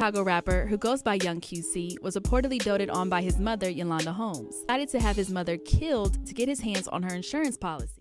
Chicago rapper, who goes by Young QC, was reportedly doted on by his mother, Yolanda Holmes. Decided to have his mother killed to get his hands on her insurance policy.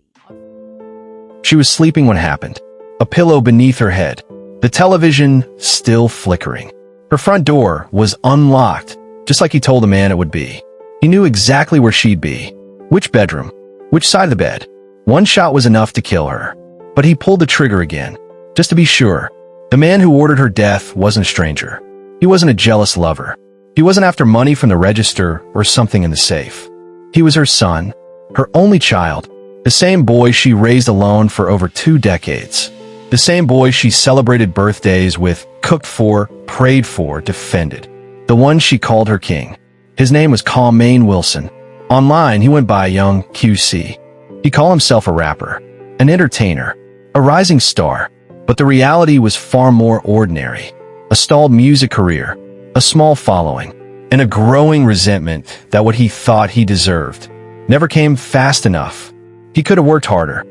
She was sleeping when it happened, a pillow beneath her head, the television still flickering. Her front door was unlocked, just like he told the man it would be. He knew exactly where she'd be, which bedroom, which side of the bed. One shot was enough to kill her, but he pulled the trigger again, just to be sure. The man who ordered her death wasn't a stranger. He wasn't a jealous lover. He wasn't after money from the register or something in the safe. He was her son, her only child, the same boy she raised alone for over 2 decades. The same boy she celebrated birthdays with, cooked for, prayed for, defended. The one she called her king. His name was Carmaine Wilson. Online, he went by Young QC. He called himself a rapper, an entertainer, a rising star, but the reality was far more ordinary. A stalled music career, a small following, and a growing resentment that what he thought he deserved never came fast enough. He could have worked harder.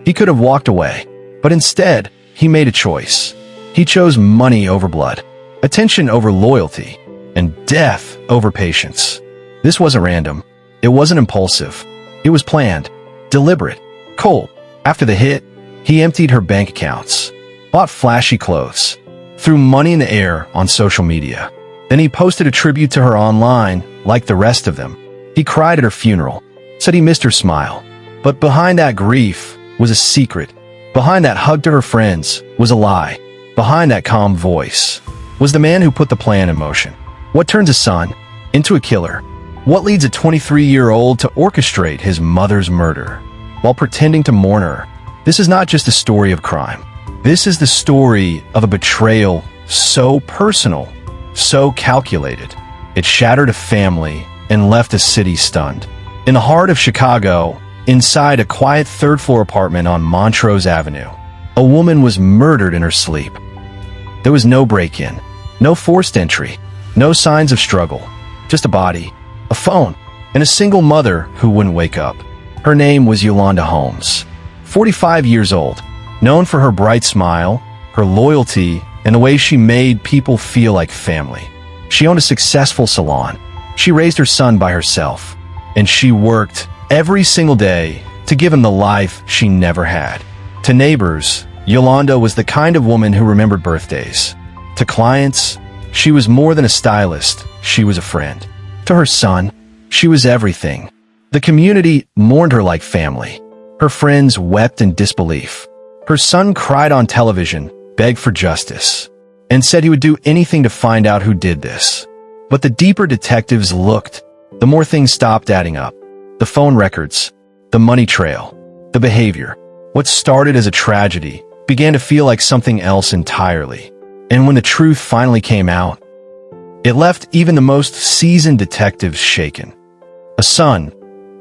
He could have walked away, but instead, he made a choice. He chose money over blood, attention over loyalty, and death over patience. This wasn't random. It wasn't impulsive. It was planned, deliberate, cold. After the hit, he emptied her bank accounts, bought flashy clothes, threw money in the air on social media. Then he posted a tribute to her online, like the rest of them. He cried at her funeral, said he missed her smile. But behind that grief was a secret. Behind that hug to her friends was a lie. Behind that calm voice was the man who put the plan in motion. What turns a son into a killer? What leads a 23-year-old to orchestrate his mother's murder while pretending to mourn her? This is not just a story of crime. This is the story of a betrayal so personal, so calculated. It shattered a family and left a city stunned. In the heart of Chicago, inside a quiet third-floor apartment on Montrose Avenue, a woman was murdered in her sleep. There was no break-in, no forced entry, no signs of struggle, just a body, a phone, and a single mother who wouldn't wake up. Her name was Yolanda Holmes, 45 years old. Known for her bright smile, her loyalty, and the way she made people feel like family. She owned a successful salon. She raised her son by herself. And she worked every single day to give him the life she never had. To neighbors, Yolanda was the kind of woman who remembered birthdays. To clients, she was more than a stylist. She was a friend. To her son, she was everything. The community mourned her like family. Her friends wept in disbelief. Her son cried on television, begged for justice, and said he would do anything to find out who did this. But the deeper detectives looked, the more things stopped adding up. The phone records, the money trail, the behavior. What started as a tragedy began to feel like something else entirely. And when the truth finally came out, it left even the most seasoned detectives shaken. A son,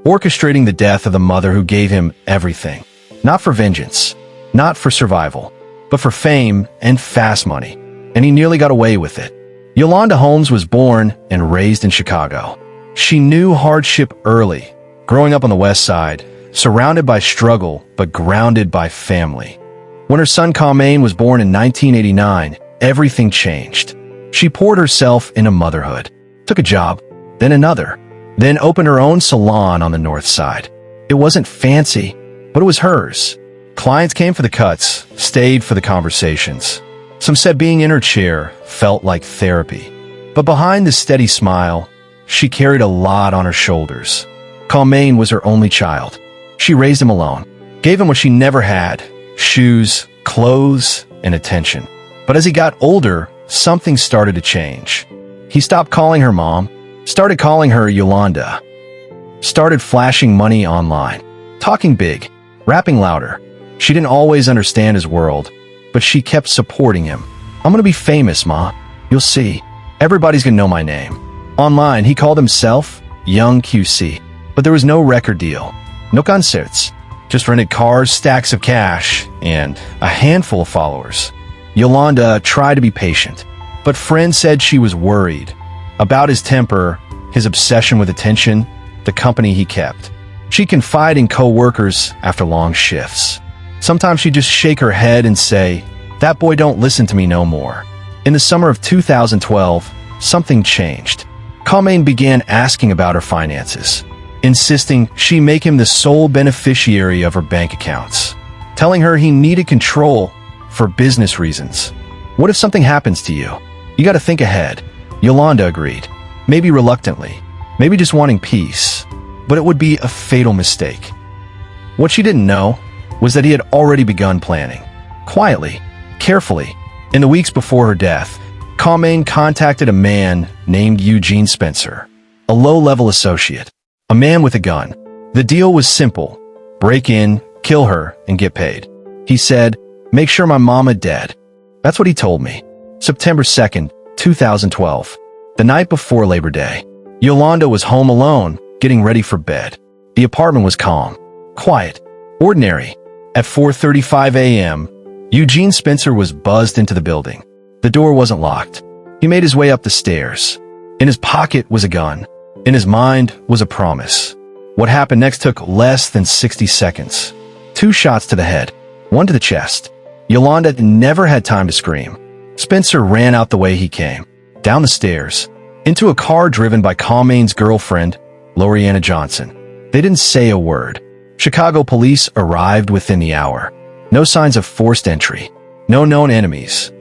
orchestrating the death of the mother who gave him everything, not for vengeance, not for survival, but for fame and fast money. And he nearly got away with it. Yolanda Holmes was born and raised in Chicago. She knew hardship early, growing up on the West Side, surrounded by struggle, but grounded by family. When her son Carmaine was born in 1989, everything changed. She poured herself into motherhood, took a job, then another, then opened her own salon on the North Side. It wasn't fancy, but it was hers. Clients came for the cuts, stayed for the conversations. Some said being in her chair felt like therapy. But behind the steady smile, she carried a lot on her shoulders. Carmaine was her only child. She raised him alone, gave him what she never had, shoes, clothes, and attention. But as he got older, something started to change. He stopped calling her mom, started calling her Yolanda, started flashing money online, talking big, rapping louder. She didn't always understand his world, but she kept supporting him. I'm gonna be famous, Ma. You'll see. Everybody's gonna know my name. Online, he called himself Young QC, but there was no record deal, no concerts, just rented cars, stacks of cash, and a handful of followers. Yolanda tried to be patient, but friends said she was worried about his temper, his obsession with attention, the company he kept. She confided in co-workers after long shifts. Sometimes she'd just shake her head and say, "That boy don't listen to me no more." In the summer of 2012, something changed. Colmaine began asking about her finances, insisting she make him the sole beneficiary of her bank accounts, telling her he needed control for business reasons. What if something happens to you? You gotta think ahead. Yolanda agreed, maybe reluctantly, maybe just wanting peace, but it would be a fatal mistake. What she didn't know was that he had already begun planning. Quietly, carefully, in the weeks before her death, Colmaine contacted a man named Eugene Spencer, a low-level associate, a man with a gun. The deal was simple: break in, kill her, and get paid. He said, "Make sure my mama dead." That's what he told me. September 2nd, 2012, the night before Labor Day. Yolanda was home alone, getting ready for bed. The apartment was calm, quiet, ordinary. At 4:35 a.m., Eugene Spencer was buzzed into the building. The door wasn't locked. He made his way up the stairs. In his pocket was a gun. In his mind was a promise. What happened next took less than 60 seconds. 2 shots to the head, 1 to the chest. Yolanda never had time to scream. Spencer ran out the way he came, down the stairs, into a car driven by Colmaine's girlfriend, Lorianna Johnson. They didn't say a word. Chicago police arrived within the hour. No signs of forced entry, no known enemies,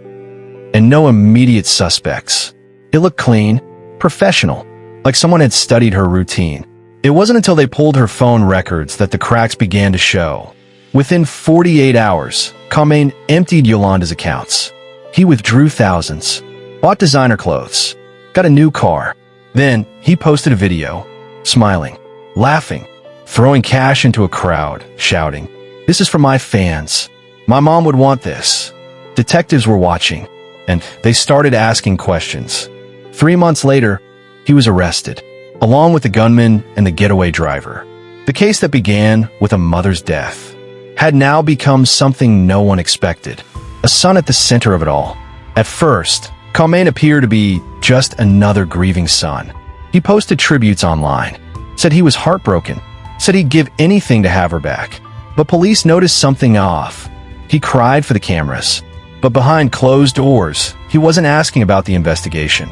and no immediate suspects. It looked clean, professional, like someone had studied her routine. It wasn't until they pulled her phone records that the cracks began to show. Within 48 hours, Colmaine emptied Yolanda's accounts. He withdrew thousands, bought designer clothes, got a new car. Then he posted a video, smiling, laughing, throwing cash into a crowd, shouting, "This is for my fans. My mom would want this." Detectives were watching, and they started asking questions. 3 months later, he was arrested, along with the gunman and the getaway driver. The case that began with a mother's death had now become something no one expected, a son at the center of it all. At first, Colmaine appeared to be just another grieving son. He posted tributes online, said he was heartbroken, said he'd give anything to have her back. But police noticed something off. He cried for the cameras, but behind closed doors, he wasn't asking about the investigation.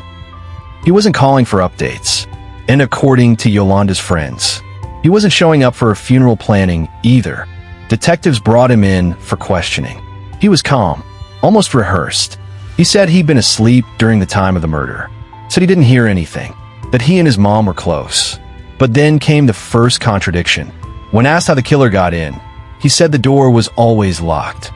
He wasn't calling for updates. And according to Yolanda's friends, he wasn't showing up for her funeral planning either. Detectives brought him in for questioning. He was calm, almost rehearsed. He said he'd been asleep during the time of the murder, said he didn't hear anything, that he and his mom were close. But then came the first contradiction. When asked how the killer got in, he said the door was always locked.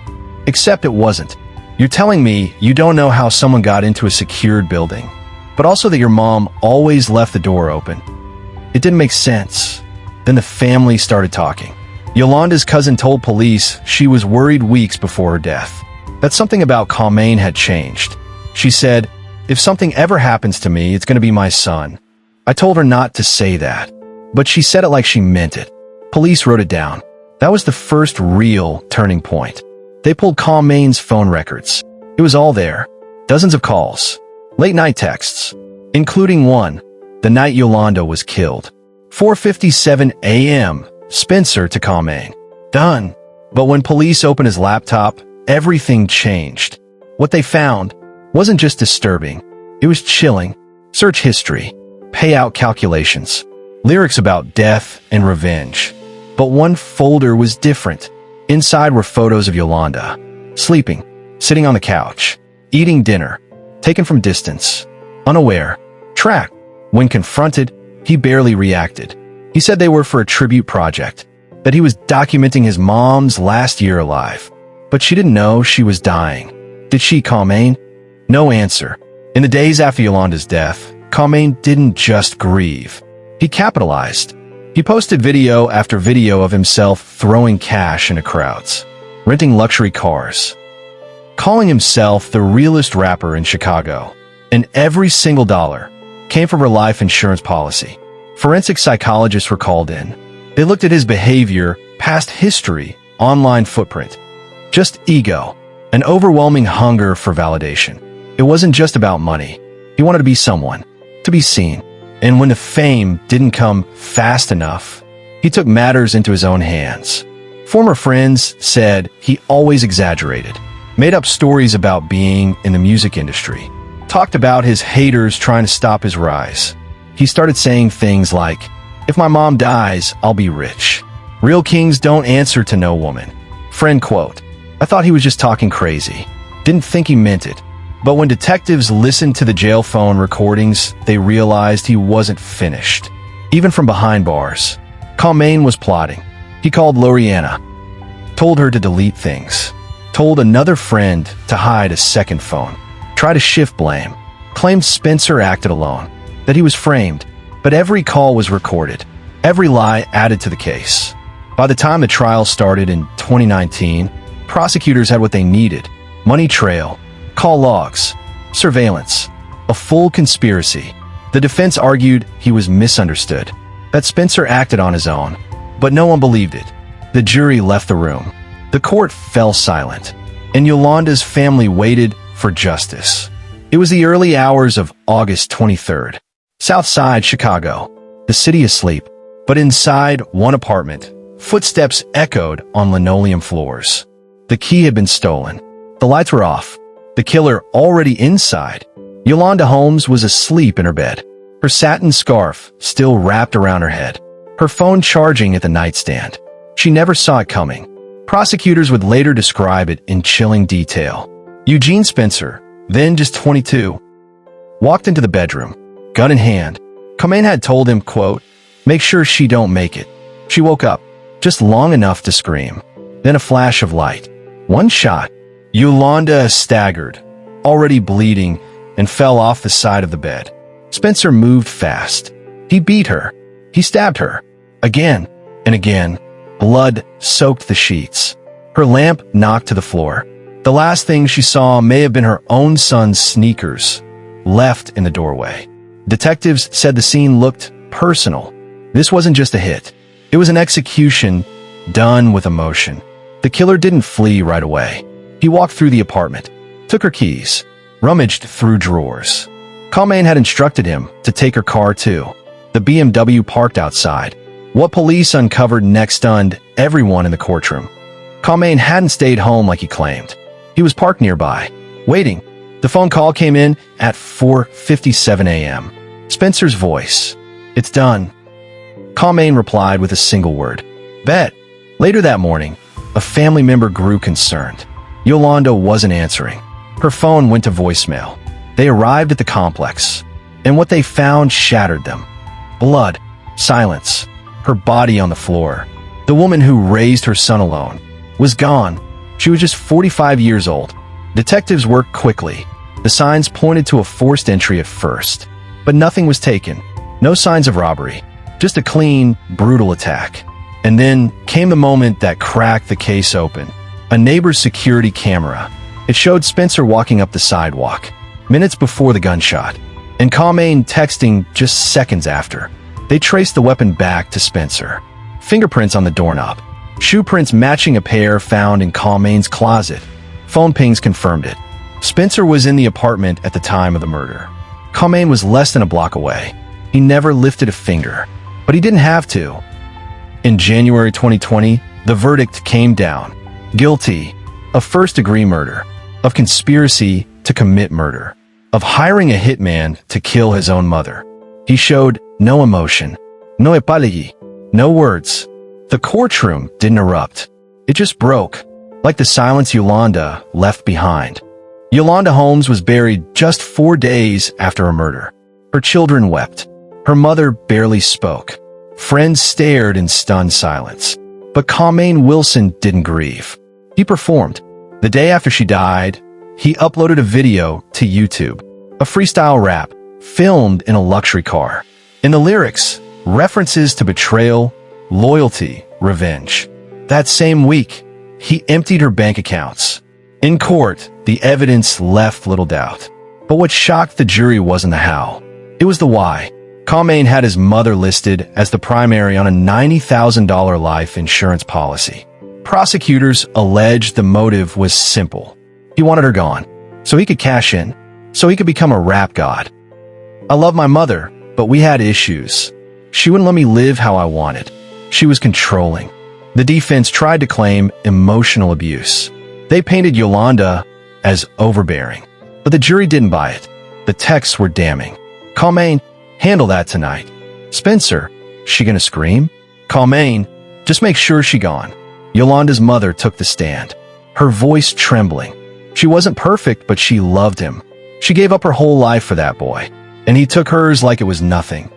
Except it wasn't. You're telling me you don't know how someone got into a secured building, but also that your mom always left the door open. It didn't make sense. Then the family started talking. Yolanda's cousin told police she was worried weeks before her death, that something about Colmaine had changed. She said, "If something ever happens to me, it's going to be my son." I told her not to say that, but she said it like she meant it. Police wrote it down. That was the first real turning point. They pulled Colmaine's phone records. It was all there. Dozens of calls. Late-night texts. Including one, the night Yolanda was killed. 4:57 a.m., Spencer to Colmaine. Done. But when police opened his laptop, everything changed. What they found wasn't just disturbing. It was chilling. Search history. Payout calculations. Lyrics about death and revenge. But one folder was different. Inside were photos of Yolanda, sleeping, sitting on the couch, eating dinner, taken from distance, unaware, tracked. When confronted, he barely reacted. He said they were for a tribute project, that he was documenting his mom's last year alive. But she didn't know she was dying. Did she, Colmaine? No answer. In the days after Yolanda's death, Colmaine didn't just grieve. He capitalized. He posted video after video of himself throwing cash into crowds, renting luxury cars, calling himself the realest rapper in Chicago. And every single dollar came from her life insurance policy. Forensic psychologists were called in. They looked at his behavior, past history, online footprint. Just ego, an overwhelming hunger for validation. It wasn't just about money. He wanted to be someone, to be seen. And when the fame didn't come fast enough, he took matters into his own hands. Former friends said he always exaggerated. made up stories about being in the music industry, talked about his haters trying to stop his rise. He started saying things like, "If my mom dies, I'll be rich. Real kings don't answer to no woman." Friend quote. I thought he was just talking crazy. Didn't think he meant it. But when detectives listened to the jail phone recordings, they realized he wasn't finished. Even from behind bars, Carmine was plotting. He called Loriana, told her to delete things, told another friend to hide a second phone, tried to shift blame, claimed Spencer acted alone, that he was framed, but every call was recorded, every lie added to the case. By the time the trial started in 2019, prosecutors had what they needed: money trail, call logs, surveillance, a full conspiracy. The defense argued he was misunderstood, that Spencer acted on his own, but no one believed it. The jury left the room. The court fell silent, and Yolanda's family waited for justice. It was the early hours of August 23rd. South Side, Chicago. The city asleep, but inside one apartment, footsteps echoed on linoleum floors. The key had been stolen. The lights were off. The killer already inside. Yolanda Holmes was asleep in her bed, her satin scarf still wrapped around her head, her phone charging at the nightstand. She never saw it coming. Prosecutors would later describe it in chilling detail. Eugene Spencer, then just 22, walked into the bedroom, gun in hand. Carmine had told him, quote, "Make sure she don't make it." She woke up, just long enough to scream. Then a flash of light. One shot. Yolanda staggered, already bleeding, and fell off the side of the bed. Spencer moved fast. He beat her. He stabbed her. Again and again. Blood soaked the sheets. Her lamp knocked to the floor. The last thing she saw may have been her own son's sneakers, left in the doorway. Detectives said the scene looked personal. This wasn't just a hit. It was an execution done with emotion. The killer didn't flee right away. He walked through the apartment, took her keys, rummaged through drawers. Carmine had instructed him to take her car too. The BMW parked outside. What police uncovered next stunned everyone in the courtroom. Carmine hadn't stayed home like he claimed. He was parked nearby, waiting. The phone call came in at 4:57 a.m. Spencer's voice. "It's done." Carmine replied with a single word. "Bet." Later that morning, a family member grew concerned. Yolanda wasn't answering. Her phone went to voicemail. They arrived at the complex, and what they found shattered them. Blood, silence, her body on the floor. The woman who raised her son alone was gone. She was just 45 years old. Detectives worked quickly. The signs pointed to a forced entry at first, but nothing was taken. No signs of robbery, just a clean, brutal attack. And then came the moment that cracked the case open. A neighbor's security camera. It showed Spencer walking up the sidewalk, minutes before the gunshot, and Carmine texting just seconds after. They traced the weapon back to Spencer. Fingerprints on the doorknob. Shoe prints matching a pair found in Carmine's closet. Phone pings confirmed it. Spencer was in the apartment at the time of the murder. Carmine was less than a block away. He never lifted a finger, but he didn't have to. In January 2020, the verdict came down. Guilty of first-degree murder, of conspiracy to commit murder, of hiring a hitman to kill his own mother. He showed no emotion, no apology, no words. The courtroom didn't erupt. It just broke, like the silence Yolanda left behind. Yolanda Holmes was buried just 4 days after her murder. Her children wept. Her mother barely spoke. Friends stared in stunned silence. But Carmine Wilson didn't grieve. He performed. The day after she died, he uploaded a video to YouTube, a freestyle rap filmed in a luxury car. In the lyrics, references to betrayal, loyalty, revenge. That same week, he emptied her bank accounts. In court, the evidence left little doubt. But what shocked the jury wasn't the how. It was the why. Carmine had his mother listed as the primary on a $90,000 life insurance policy. Prosecutors alleged the motive was simple. He wanted her gone, so he could cash in, so he could become a rap god. "I love my mother, but we had issues. She wouldn't let me live how I wanted. She was controlling." The defense tried to claim emotional abuse. They painted Yolanda as overbearing, but the jury didn't buy it. The texts were damning. Carmine, handle that tonight. Spencer, she gonna scream? Carmine, just make sure she gone. Yolanda's mother took the stand, her voice trembling. She wasn't perfect, but she loved him. She gave up her whole life for that boy, and he took hers like it was nothing.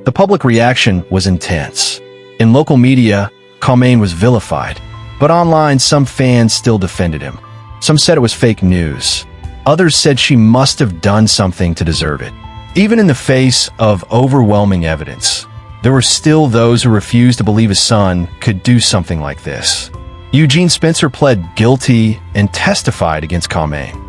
The public reaction was intense. In local media, Carmine was vilified, but online some fans still defended him. Some said it was fake news. Others said she must have done something to deserve it. Even in the face of overwhelming evidence, there were still those who refused to believe his son could do something like this. Eugene Spencer pled guilty and testified against Carmine.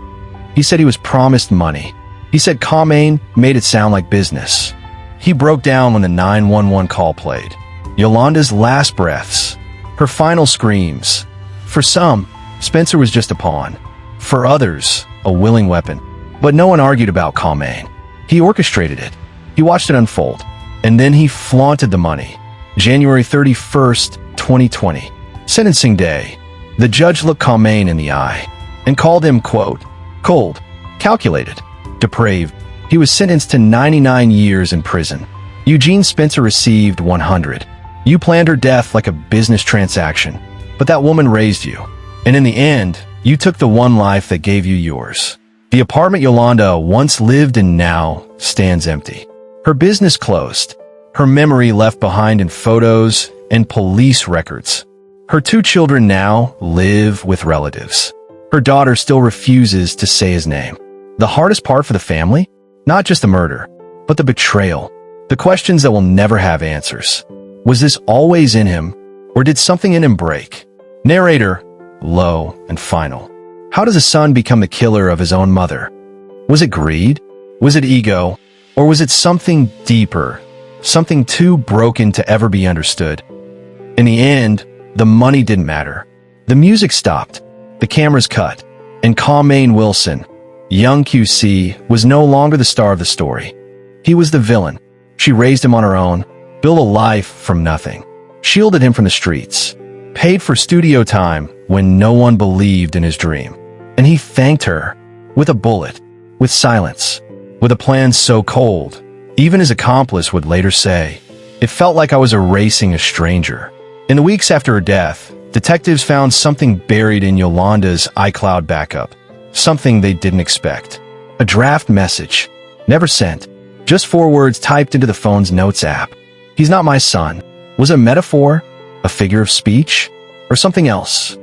He said he was promised money. He said Carmine made it sound like business. He broke down when the 911 call played. Yolanda's last breaths, her final screams. For some, Spencer was just a pawn. For others, a willing weapon. But no one argued about Carmine. He orchestrated it. He watched it unfold. And then he flaunted the money. January 31st, 2020. Sentencing day. The judge looked Carmine in the eye and called him, quote, cold, calculated, depraved. He was sentenced to 99 years in prison. Eugene Spencer received 100. You planned her death like a business transaction, but that woman raised you. And in the end, you took the one life that gave you yours. The apartment Yolanda once lived in now stands empty. Her business closed. Her memory left behind in photos and police records. Her 2 children now live with relatives. Her daughter still refuses to say his name. The hardest part for the family? Not just the murder, but the betrayal. The questions that will never have answers. Was this always in him, or did something in him break? Narrator, low and final. How does a son become the killer of his own mother? Was it greed? Was it ego? Or was it something deeper? Something too broken to ever be understood? In the end, the money didn't matter. The music stopped. The cameras cut. And Carmine Wilson, young QC, was no longer the star of the story. He was the villain. She raised him on her own, built a life from nothing, shielded him from the streets, paid for studio time when no one believed in his dream. And he thanked her with a bullet, with silence, with a plan so cold, even his accomplice would later say, it felt like I was erasing a stranger. In the weeks after her death, detectives found something buried in Yolanda's iCloud backup, something they didn't expect. A draft message, never sent, just 4 words typed into the phone's notes app. He's not my son. Was it a metaphor, a figure of speech, or something else?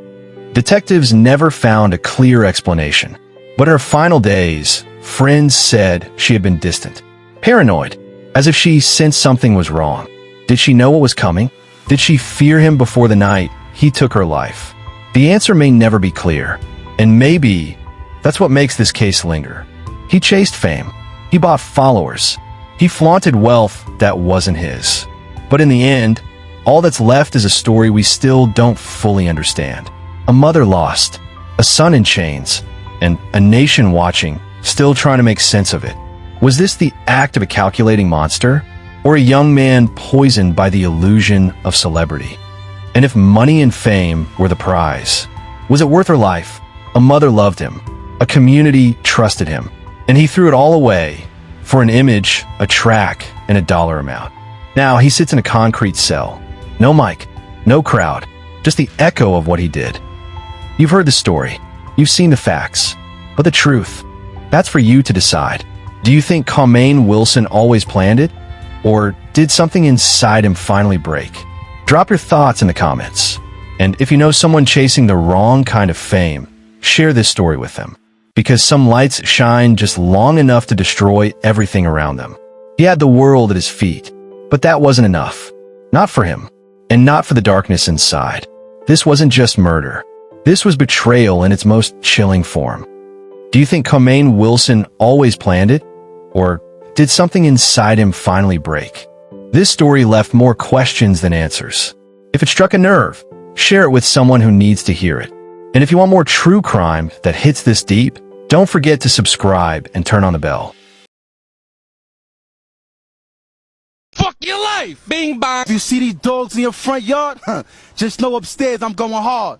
Detectives never found a clear explanation, but in her final days, friends said she had been distant, paranoid, as if she sensed something was wrong. Did she know what was coming? Did she fear him before the night he took her life? The answer may never be clear, and maybe that's what makes this case linger. He chased fame. He bought followers. He flaunted wealth that wasn't his. But in the end, all that's left is a story we still don't fully understand. A mother lost, a son in chains, and a nation watching, still trying to make sense of it. Was this the act of a calculating monster, or a young man poisoned by the illusion of celebrity? And if money and fame were the prize, was it worth her life? A mother loved him. A community trusted him. And he threw it all away for an image, a track, and a dollar amount. Now he sits in a concrete cell. No mic, no crowd, just the echo of what he did. You've heard the story. You've seen the facts. But the truth, that's for you to decide. Do you think Carmine Wilson always planned it? Or did something inside him finally break? Drop your thoughts in the comments. And if you know someone chasing the wrong kind of fame, share this story with them. Because some lights shine just long enough to destroy everything around them. He had the world at his feet, but that wasn't enough. Not for him, and not for the darkness inside. This wasn't just murder. This was betrayal in its most chilling form. Do you think Carmine Wilson always planned it? Or did something inside him finally break? This story left more questions than answers. If it struck a nerve, share it with someone who needs to hear it. And if you want more true crime that hits this deep, don't forget to subscribe and turn on the bell. Fuck your life! Bing bong! If you see these dogs in your front yard, just know upstairs I'm going hard.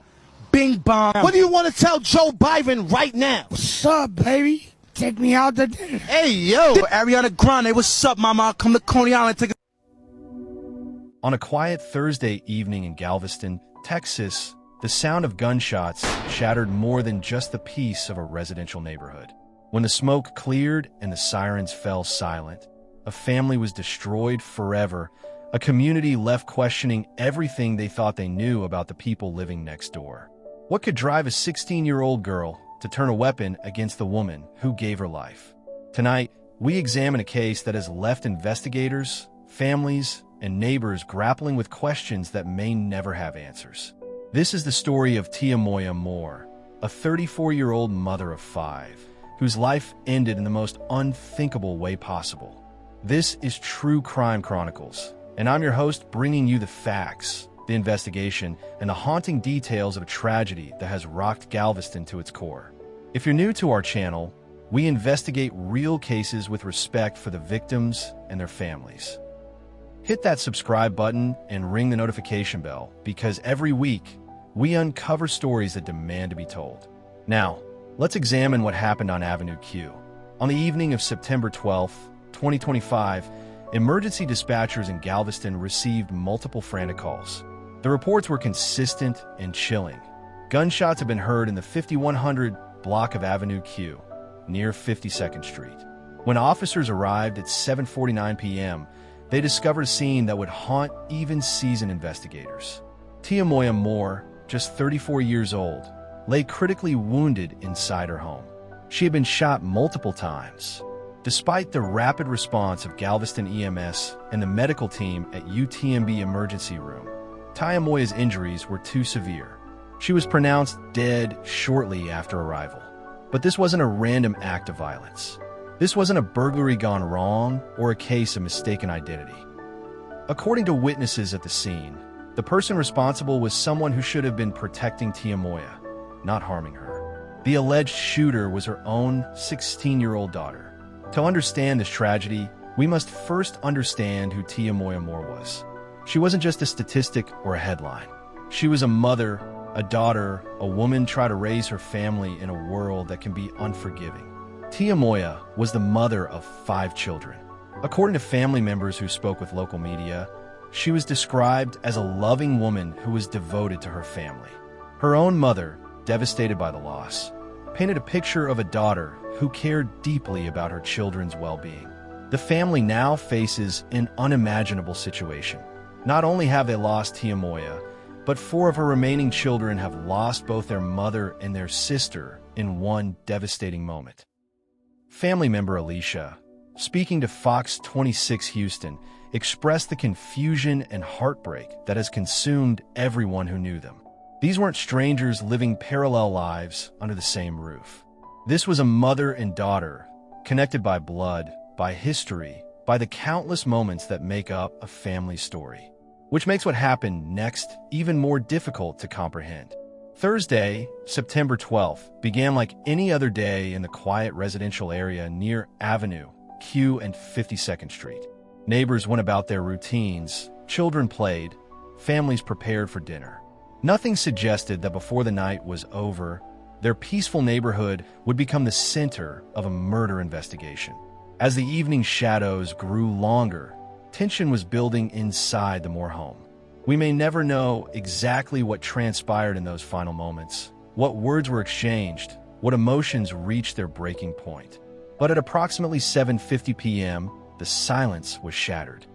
bing bong. What do you want to tell Joe Biden right now? What's up, baby? Take me out to dinner. Hey, yo. Ariana Grande, what's up, mama? I'll come to Coney Island, take a... On a quiet Thursday evening in Galveston, Texas, the sound of gunshots shattered more than just the peace of a residential neighborhood. When the smoke cleared and the sirens fell silent, a family was destroyed forever, a community left questioning everything they thought they knew about the people living next door. What could drive a 16-year-old girl to turn a weapon against the woman who gave her life? Tonight, we examine a case that has left investigators, families, and neighbors grappling with questions that may never have answers. This is the story of Tiamoya Moore, a 34-year-old mother of 5, whose life ended in the most unthinkable way possible. This is True Crime Chronicles, and I'm your host, bringing you the facts, the investigation, and the haunting details of a tragedy that has rocked Galveston to its core. If you're new to our channel, we investigate real cases with respect for the victims and their families. Hit that subscribe button and ring the notification bell, because every week, we uncover stories that demand to be told. Now, let's examine what happened on Avenue Q. On the evening of September 12, 2025, emergency dispatchers in Galveston received multiple frantic calls. The reports were consistent and chilling. Gunshots had been heard in the 5100 block of Avenue Q, near 52nd Street. When officers arrived at 7:49 p.m., they discovered a scene that would haunt even seasoned investigators. Tiamoya Moore, just 34 years old, lay critically wounded inside her home. She had been shot multiple times. Despite the rapid response of Galveston EMS and the medical team at UTMB emergency room, Tiamoya's injuries were too severe. She was pronounced dead shortly after arrival. But this wasn't a random act of violence. This wasn't a burglary gone wrong or a case of mistaken identity. According to witnesses at the scene, the person responsible was someone who should have been protecting Tiamoya, not harming her. The alleged shooter was her own 16-year-old daughter. To understand this tragedy, we must first understand who Tiamoya Moore was. She wasn't just a statistic or a headline. She was a mother, a daughter, a woman trying to raise her family in a world that can be unforgiving. Tiamoya was the mother of 5 children. According to family members who spoke with local media, she was described as a loving woman who was devoted to her family. Her own mother, devastated by the loss, painted a picture of a daughter who cared deeply about her children's well-being. The family now faces an unimaginable situation. Not only have they lost Tiamoya, but 4 of her remaining children have lost both their mother and their sister in one devastating moment. Family member Alicia, speaking to Fox 26 Houston, expressed the confusion and heartbreak that has consumed everyone who knew them. These weren't strangers living parallel lives under the same roof. This was a mother and daughter, connected by blood, by history, by the countless moments that make up a family story, which makes what happened next even more difficult to comprehend. Thursday, September 12th, began like any other day in the quiet residential area near Avenue Q and 52nd Street. Neighbors went about their routines, children played, families prepared for dinner. Nothing suggested that before the night was over, their peaceful neighborhood would become the center of a murder investigation. As the evening shadows grew longer, tension was building inside the Moore home. We may never know exactly what transpired in those final moments, what words were exchanged, what emotions reached their breaking point. But at approximately 7:50 p.m., the silence was shattered.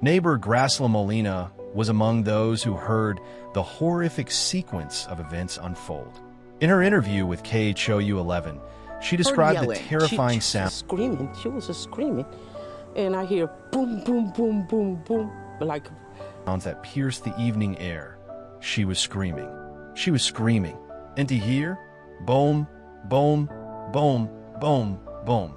Neighbor Graciela Molina was among those who heard the horrific sequence of events unfold. In her interview with KHOU 11, she described the terrifying sound. She was just screaming, and I hear boom, boom, boom, boom, boom, like sounds that pierced the evening air. She was screaming. She was screaming. And to hear, boom, boom, boom, boom, boom.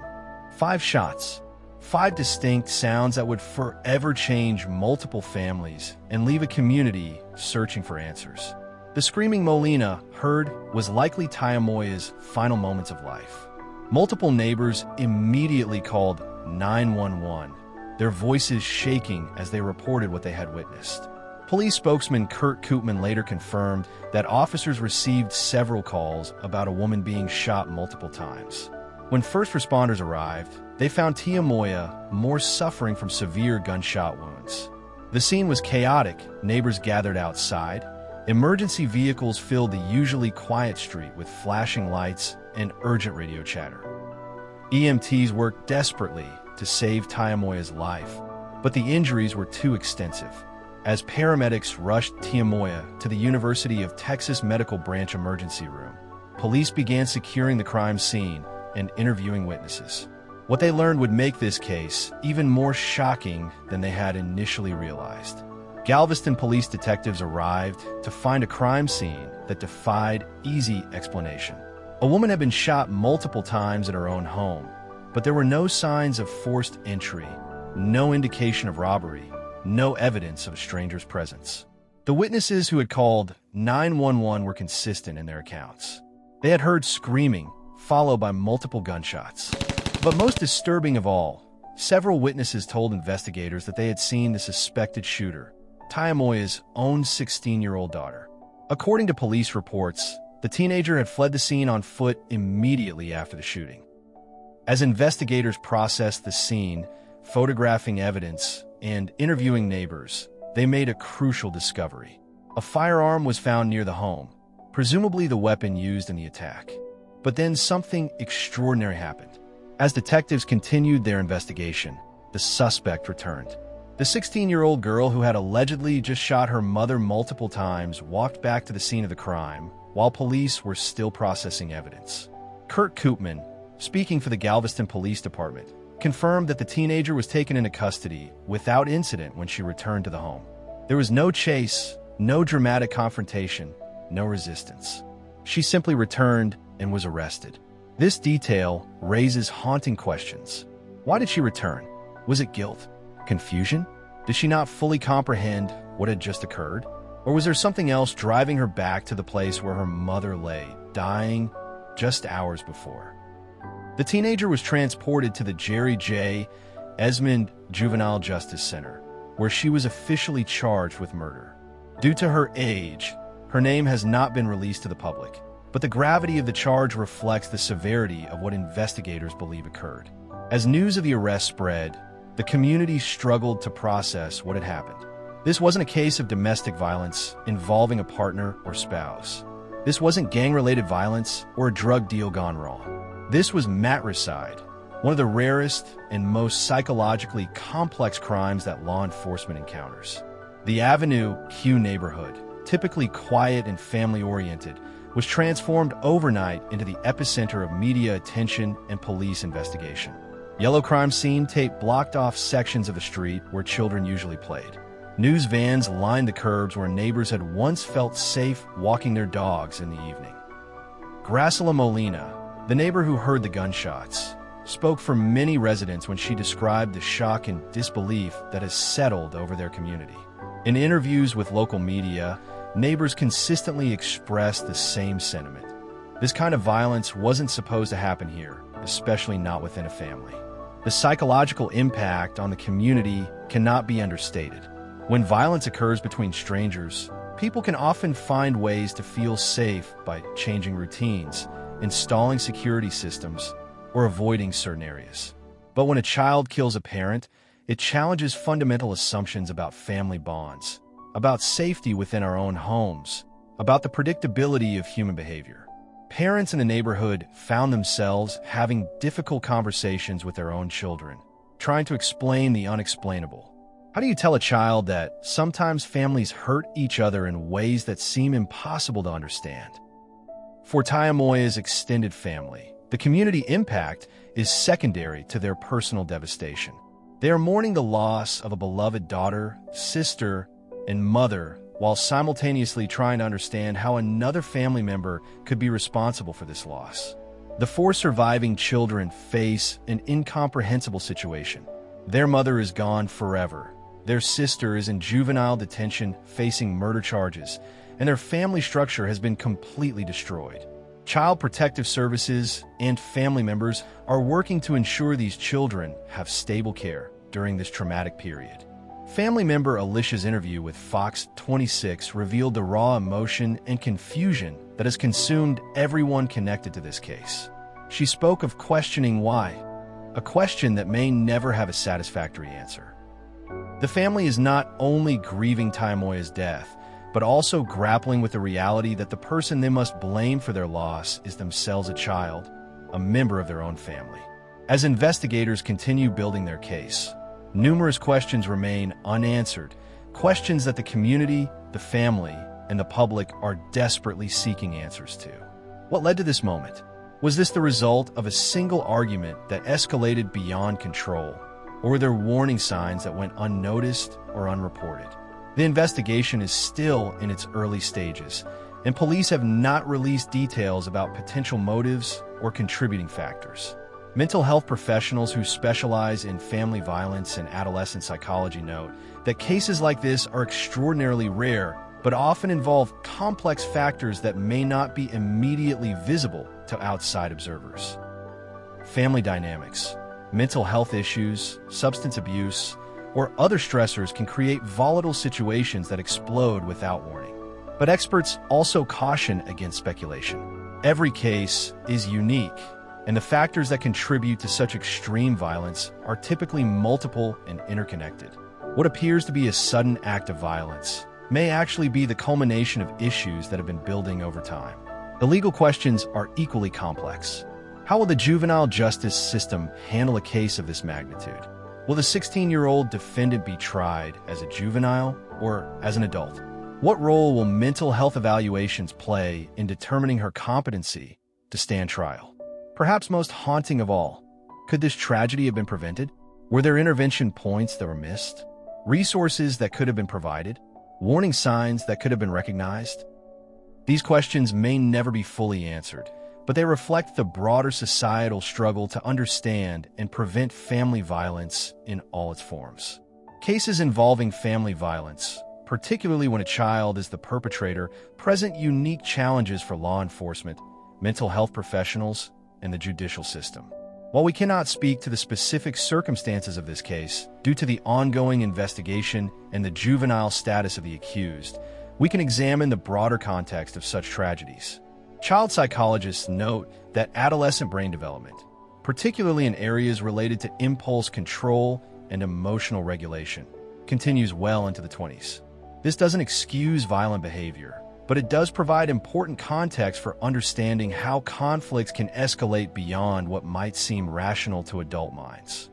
5 shots. 5 distinct sounds that would forever change multiple families and leave a community searching for answers. The screaming Molina heard was likely Tiamoya's final moments of life. Multiple neighbors immediately called 911, their voices shaking as they reported what they had witnessed. Police spokesman Kurt Koopman later confirmed that officers received several calls about a woman being shot multiple times. When first responders arrived, they found Tia Moya more suffering from severe gunshot wounds. The scene was chaotic. Neighbors gathered outside. Emergency vehicles filled the usually quiet street with flashing lights and urgent radio chatter. EMTs worked desperately to save Tia Moya's life, but the injuries were too extensive. As paramedics rushed Tia Moya to the University of Texas Medical Branch emergency room, police began securing the crime scene and interviewing witnesses. What they learned would make this case even more shocking than they had initially realized. Galveston police detectives arrived to find a crime scene that defied easy explanation. A woman had been shot multiple times in her own home, but there were no signs of forced entry, no indication of robbery, no evidence of a stranger's presence. The witnesses who had called 911 were consistent in their accounts. They had heard screaming, followed by multiple gunshots. But most disturbing of all, several witnesses told investigators that they had seen the suspected shooter, Tia Moya's own 16-year-old daughter. According to police reports, the teenager had fled the scene on foot immediately after the shooting. As investigators processed the scene, photographing evidence, and interviewing neighbors, they made a crucial discovery. A firearm was found near the home, presumably the weapon used in the attack. But then something extraordinary happened. As detectives continued their investigation, the suspect returned. The 16-year-old girl who had allegedly just shot her mother multiple times walked back to the scene of the crime while police were still processing evidence. Kurt Koopman, speaking for the Galveston Police Department, confirmed that the teenager was taken into custody without incident when she returned to the home. There was no chase, no dramatic confrontation, no resistance. She simply returned and was arrested. This detail raises haunting questions. Why did she return? Was it guilt? Confusion? Did she not fully comprehend what had just occurred? Or was there something else driving her back to the place where her mother lay, dying just hours before? The teenager was transported to the Jerry J. Esmond Juvenile Justice Center, where she was officially charged with murder. Due to her age, her name has not been released to the public, but the gravity of the charge reflects the severity of what investigators believe occurred. As news of the arrest spread, the community struggled to process what had happened. This wasn't a case of domestic violence involving a partner or spouse. This wasn't gang-related violence or a drug deal gone wrong. This was matricide, one of the rarest and most psychologically complex crimes that law enforcement encounters. The Avenue Q neighborhood, typically quiet and family-oriented, was transformed overnight into the epicenter of media attention and police investigation. Yellow crime scene tape blocked off sections of the street where children usually played. News vans lined the curbs where neighbors had once felt safe walking their dogs in the evening. Graciela Molina, the neighbor who heard the gunshots, spoke for many residents when she described the shock and disbelief that has settled over their community. In interviews with local media, neighbors consistently expressed the same sentiment. This kind of violence wasn't supposed to happen here, especially not within a family. The psychological impact on the community cannot be understated. When violence occurs between strangers, people can often find ways to feel safe by changing routines, installing security systems, or avoiding certain areas. But when a child kills a parent, it challenges fundamental assumptions about family bonds, about safety within our own homes, about the predictability of human behavior. Parents in the neighborhood found themselves having difficult conversations with their own children, trying to explain the unexplainable. How do you tell a child that sometimes families hurt each other in ways that seem impossible to understand? For Tia Moya's extended family, the community impact is secondary to their personal devastation. They are mourning the loss of a beloved daughter, sister, and mother, while simultaneously trying to understand how another family member could be responsible for this loss. The four surviving children face an incomprehensible situation. Their mother is gone forever. Their sister is in juvenile detention facing murder charges, and their family structure has been completely destroyed. Child Protective Services and family members are working to ensure these children have stable care during this traumatic period. Family member Alicia's interview with Fox 26 revealed the raw emotion and confusion that has consumed everyone connected to this case. She spoke of questioning why, a question that may never have a satisfactory answer. The family is not only grieving Taimoya's death, but also grappling with the reality that the person they must blame for their loss is themselves a child, a member of their own family. As investigators continue building their case, numerous questions remain unanswered, questions that the community, the family, and the public are desperately seeking answers to. What led to this moment? Was this the result of a single argument that escalated beyond control, or were there warning signs that went unnoticed or unreported? The investigation is still in its early stages, and police have not released details about potential motives or contributing factors. Mental health professionals who specialize in family violence and adolescent psychology note that cases like this are extraordinarily rare, but often involve complex factors that may not be immediately visible to outside observers. Family dynamics, mental health issues, substance abuse, or other stressors can create volatile situations that explode without warning. But experts also caution against speculation. Every case is unique, and the factors that contribute to such extreme violence are typically multiple and interconnected. What appears to be a sudden act of violence may actually be the culmination of issues that have been building over time. The legal questions are equally complex. How will the juvenile justice system handle a case of this magnitude? Will the 16-year-old defendant be tried as a juvenile or as an adult? What role will mental health evaluations play in determining her competency to stand trial? Perhaps most haunting of all, could this tragedy have been prevented? Were there intervention points that were missed? Resources that could have been provided? Warning signs that could have been recognized? These questions may never be fully answered, but they reflect the broader societal struggle to understand and prevent family violence in all its forms. Cases involving family violence, particularly when a child is the perpetrator, present unique challenges for law enforcement, mental health professionals, and the judicial system. While we cannot speak to the specific circumstances of this case, due to the ongoing investigation and the juvenile status of the accused, we can examine the broader context of such tragedies. Child psychologists note that adolescent brain development, particularly in areas related to impulse control and emotional regulation, continues well into the 20s. This doesn't excuse violent behavior, but it does provide important context for understanding how conflicts can escalate beyond what might seem rational to adult minds.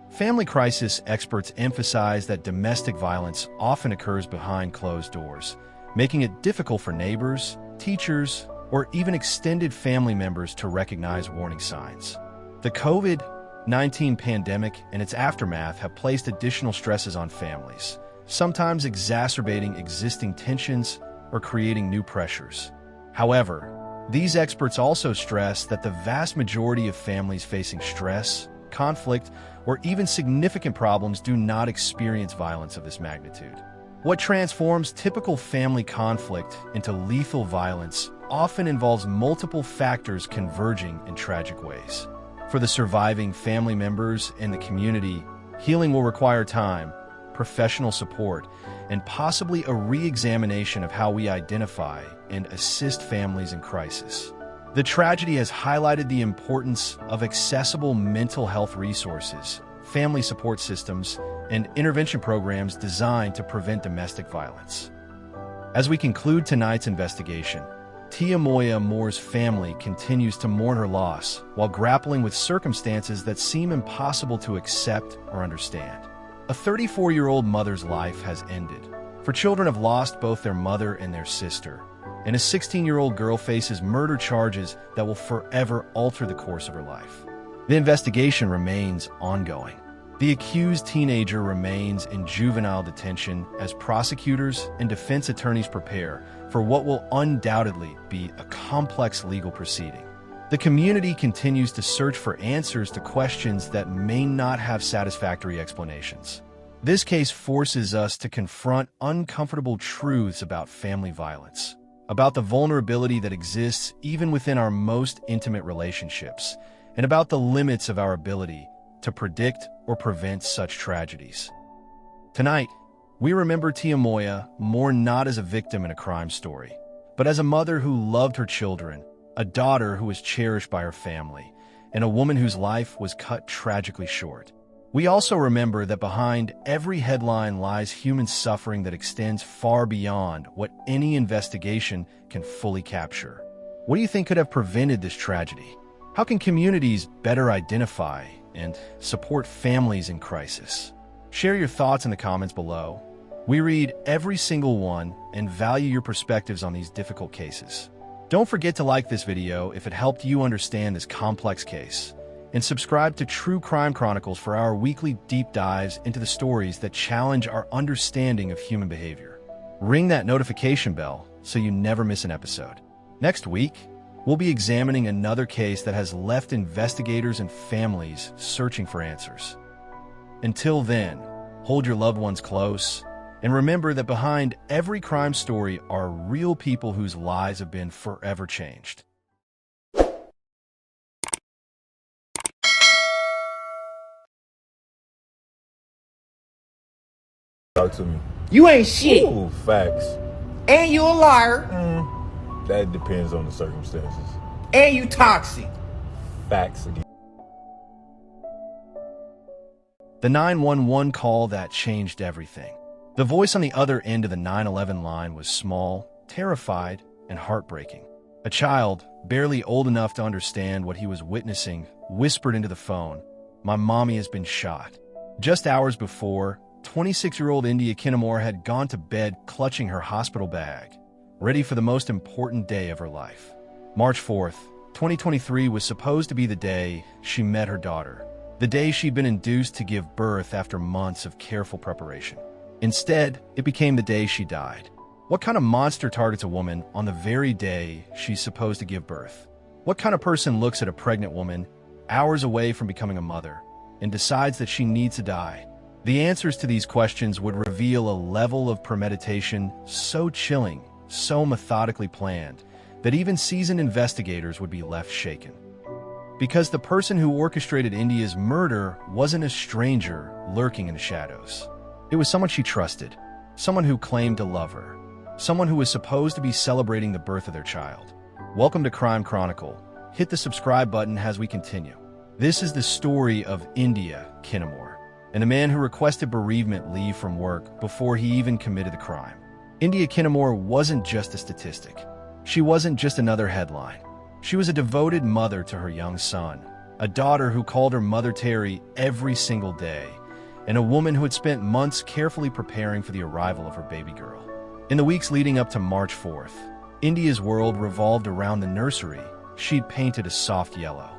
Family crisis experts emphasize that domestic violence often occurs behind closed doors, making it difficult for neighbors, teachers, or even extended family members to recognize warning signs. The COVID-19 pandemic and its aftermath have placed additional stresses on families, sometimes exacerbating existing tensions or creating new pressures. However, these experts also stress that the vast majority of families facing stress, conflict, or even significant problems do not experience violence of this magnitude. What transforms typical family conflict into lethal violence often involves multiple factors converging in tragic ways. For the surviving family members and the community, healing will require time, professional support, and possibly a re-examination of how we identify and assist families in crisis. The tragedy has highlighted the importance of accessible mental health resources, family support systems, and intervention programs designed to prevent domestic violence. As we conclude tonight's investigation, Taimoya Moore's family continues to mourn her loss while grappling with circumstances that seem impossible to accept or understand. A 34-year-old mother's life has ended. For children have lost both their mother and their sister, and a 16-year-old girl faces murder charges that will forever alter the course of her life. The investigation remains ongoing. The accused teenager remains in juvenile detention as prosecutors and defense attorneys prepare for what will undoubtedly be a complex legal proceeding. The community continues to search for answers to questions that may not have satisfactory explanations. This case forces us to confront uncomfortable truths about family violence, about the vulnerability that exists even within our most intimate relationships, and about the limits of our ability to predict or prevent such tragedies. Tonight, we remember Tia Moya more not as a victim in a crime story, but as a mother who loved her children, a daughter who was cherished by her family, and a woman whose life was cut tragically short. We also remember that behind every headline lies human suffering that extends far beyond what any investigation can fully capture. What do you think could have prevented this tragedy? How can communities better identify and support families in crisis? Share your thoughts in the comments below. We read every single one and value your perspectives on these difficult cases. Don't forget to like this video if it helped you understand this complex case, and subscribe to True Crime Chronicles for our weekly deep dives into the stories that challenge our understanding of human behavior. Ring that notification bell so you never miss an episode. Next week, we'll be examining another case that has left investigators and families searching for answers. Until then, hold your loved ones close, and remember that behind every crime story are real people whose lives have been forever changed. Talk to me. You ain't shit. Ooh, facts. And you a liar. That depends on the circumstances. And you toxic. Facts again. The 911 call that changed everything. The voice on the other end of the 911 line was small, terrified, and heartbreaking. A child, barely old enough to understand what he was witnessing, whispered into the phone, "My mommy has been shot." Just hours before, 26-year-old India Kinamore had gone to bed clutching her hospital bag, ready for the most important day of her life. March 4th, 2023 was supposed to be the day she met her daughter, the day she'd been induced to give birth after months of careful preparation. Instead, it became the day she died. What kind of monster targets a woman on the very day she's supposed to give birth? What kind of person looks at a pregnant woman hours away from becoming a mother and decides that she needs to die? The answers to these questions would reveal a level of premeditation so chilling, so methodically planned, that even seasoned investigators would be left shaken. Because the person who orchestrated India's murder wasn't a stranger lurking in the shadows. It was someone she trusted, someone who claimed to love her, someone who was supposed to be celebrating the birth of their child. Welcome to Crime Chronicle. Hit the subscribe button as we continue. This is the story of India Kinamore, and a man who requested bereavement leave from work before he even committed the crime. India Kinamore wasn't just a statistic. She wasn't just another headline. She was a devoted mother to her young son, a daughter who called her Mother Terry every single day, and a woman who had spent months carefully preparing for the arrival of her baby girl. In the weeks leading up to March 4th, India's world revolved around the nursery she'd painted a soft yellow.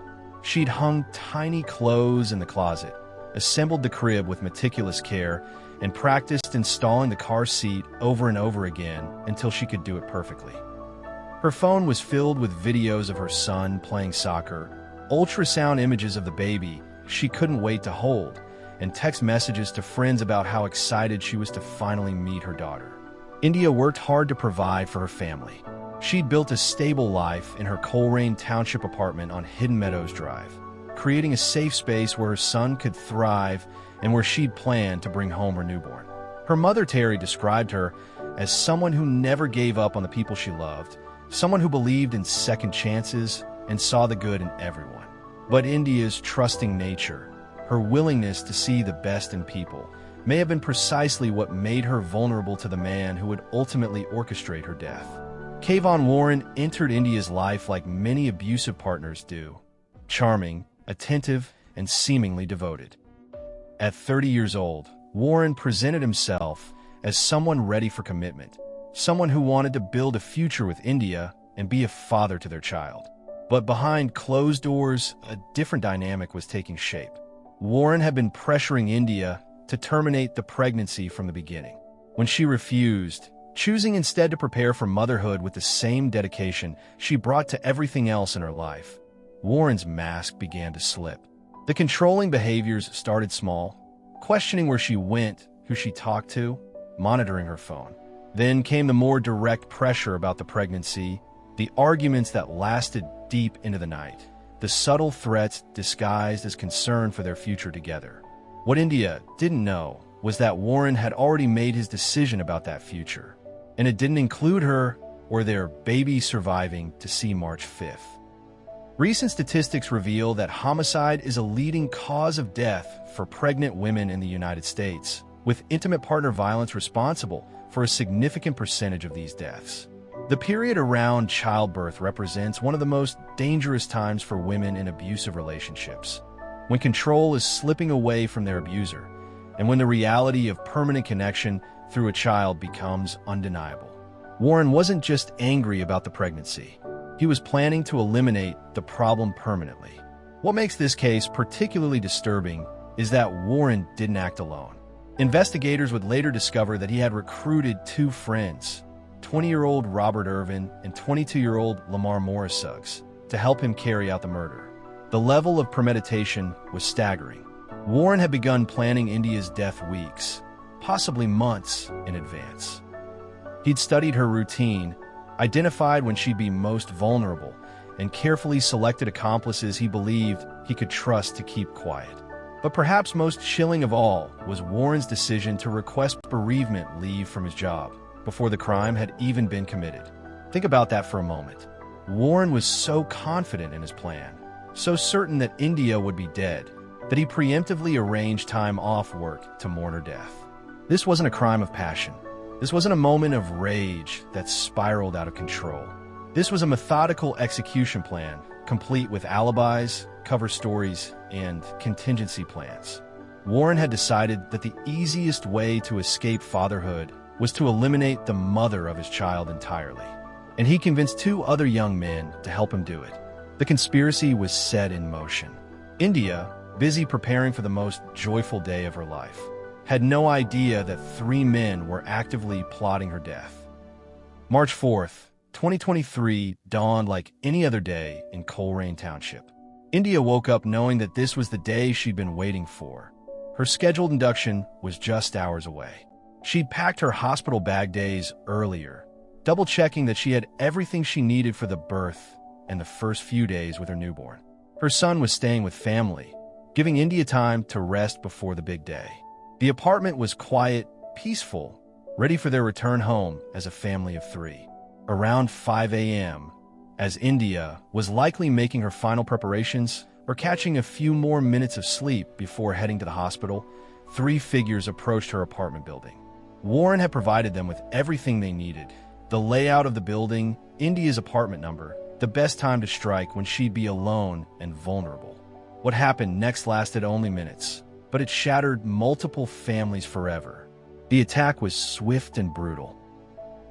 She'd hung tiny clothes in the closet, assembled the crib with meticulous care, and practiced installing the car seat over and over again until she could do it perfectly. Her phone was filled with videos of her son playing soccer, ultrasound images of the baby she couldn't wait to hold, and text messages to friends about how excited she was to finally meet her daughter. India worked hard to provide for her family. She'd built a stable life in her Coleraine Township apartment on Hidden Meadows Drive, creating a safe space where her son could thrive and where she'd planned to bring home her newborn. Her mother, Terry, described her as someone who never gave up on the people she loved, someone who believed in second chances and saw the good in everyone. But India's trusting nature, her willingness to see the best in people, may have been precisely what made her vulnerable to the man who would ultimately orchestrate her death. Kayvon Warren entered India's life like many abusive partners do, charming, attentive, and seemingly devoted. At 30 years old, Warren presented himself as someone ready for commitment, someone who wanted to build a future with India and be a father to their child. But behind closed doors, a different dynamic was taking shape. Warren had been pressuring India to terminate the pregnancy from the beginning. When she refused, choosing instead to prepare for motherhood with the same dedication she brought to everything else in her life, Warren's mask began to slip. The controlling behaviors started small, questioning where she went, who she talked to, monitoring her phone. Then came the more direct pressure about the pregnancy, the arguments that lasted deep into the night, the subtle threats disguised as concern for their future together. What India didn't know was that Warren had already made his decision about that future, and it didn't include her or their baby surviving to see March 5th. Recent statistics reveal that homicide is a leading cause of death for pregnant women in the United States, with intimate partner violence responsible for a significant percentage of these deaths. The period around childbirth represents one of the most dangerous times for women in abusive relationships, when control is slipping away from their abuser, and when the reality of permanent connection through a child becomes undeniable. Warren wasn't just angry about the pregnancy. He was planning to eliminate the problem permanently. What makes this case particularly disturbing is that Warren didn't act alone. Investigators would later discover that he had recruited two friends, 20-year-old Robert Irvin and 22-year-old Lamar Morris Suggs, to help him carry out the murder. The level of premeditation was staggering. Warren had begun planning India's death weeks, possibly months in advance. He'd studied her routine, identified when she'd be most vulnerable, and carefully selected accomplices he believed he could trust to keep quiet. But perhaps most chilling of all was Warren's decision to request bereavement leave from his job before the crime had even been committed. Think about that for a moment. Warren was so confident in his plan, so certain that India would be dead, that he preemptively arranged time off work to mourn her death. This wasn't a crime of passion. This wasn't a moment of rage that spiraled out of control. This was a methodical execution plan, complete with alibis, cover stories, and contingency plans. Warren had decided that the easiest way to escape fatherhood was to eliminate the mother of his child entirely, and he convinced two other young men to help him do it. The conspiracy was set in motion. India, busy preparing for the most joyful day of her life, had no idea that three men were actively plotting her death. March 4th, 2023 dawned like any other day in Coleraine Township. India woke up knowing that this was the day she'd been waiting for. Her scheduled induction was just hours away. She'd packed her hospital bag days earlier, double-checking that she had everything she needed for the birth and the first few days with her newborn. Her son was staying with family, giving India time to rest before the big day. The apartment was quiet, peaceful, ready for their return home as a family of three. Around 5 a.m., as India was likely making her final preparations or catching a few more minutes of sleep before heading to the hospital, three figures approached her apartment building. Warren had provided them with everything they needed: the layout of the building, India's apartment number, the best time to strike when she'd be alone and vulnerable. What happened next lasted only minutes, but it shattered multiple families forever. The attack was swift and brutal.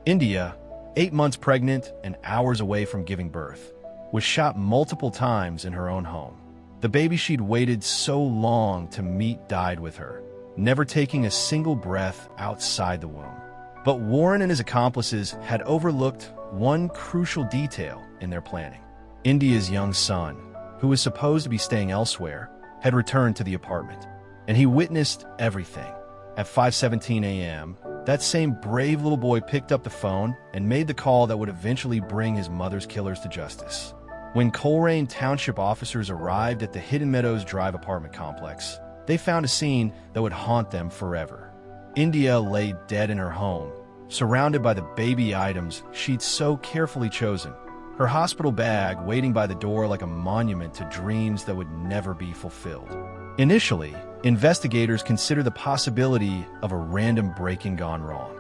India, 8 months pregnant and hours away from giving birth, was shot multiple times in her own home. The baby she'd waited so long to meet died with her, never taking a single breath outside the womb. But Warren and his accomplices had overlooked one crucial detail in their planning. India's young son, who was supposed to be staying elsewhere, had returned to the apartment, and he witnessed everything. At 5:17 a.m., that same brave little boy picked up the phone and made the call that would eventually bring his mother's killers to justice. When Coleraine Township officers arrived at the Hidden Meadows Drive apartment complex, they found a scene that would haunt them forever. India lay dead in her home, surrounded by the baby items she'd so carefully chosen, her hospital bag waiting by the door like a monument to dreams that would never be fulfilled. Initially, investigators considered the possibility of a random break-in gone wrong.